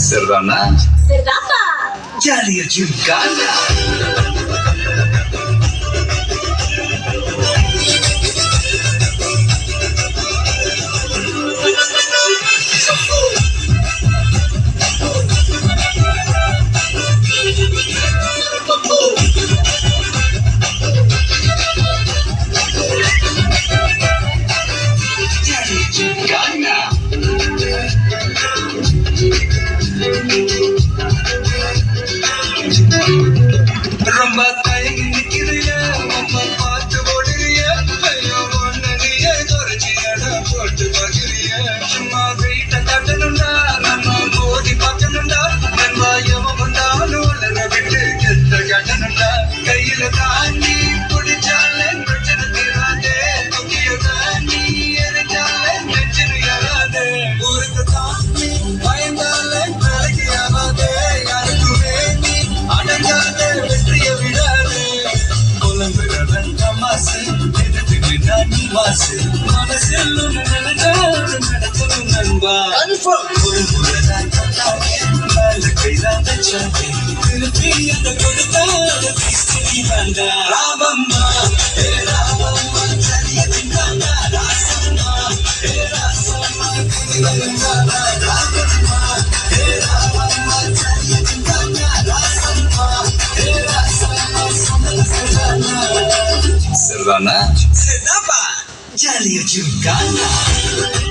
Serrana. Serrapa. Jolly Gincana. ரொம்ப தயங்கி நிக்கிறிய அம்மா பார்த்து ஓடுறிய ஐயோ ஒன்னிய குறைச்சி இடம் போட்டு பார்க்கிறிய சும்மா வீட்ட கட்டணும்டா நம்ம மோதி பார்க்கணும்டா வெண்பாயம் வந்தாலும் வளர விட்டு கெத்த கட்டணும்டா கையில தாண்டி குடிச்சாலே பிரச்சனை தீராதே தூக்கிய தாண்டி எரிஞ்சாலே பிரச்சனை யாராதே ஊருக்கு தாண்டி பயந்தாலே வேலைக்கு ஆகாதே யாருக்குமே நீ அடங்காதே வெற்றிய விடாதே புலம்புறவன் தமாசு எதிர்த்து நீ வாசு மனசில் ஒன்று நினைச்சாலும் நடக்கணும் நண்பா ஒரு முறைதான் கண்டாவே மேல கைதான் வச்சாவே திருப்பி அந்த கொடுத்தாத பேசி வந்தா ராமம்மா ஏ ராமம்மா சரியதின்றாங்க ராசம்மா ஏ ராசம்மா குடிவந்தாங்க ராமம்மா ஏ ராமம்மா சரியதின்றாங்க ராசம்மா ஏ Rasamma சமல Serrana. Serrapa. Jolly Gincana.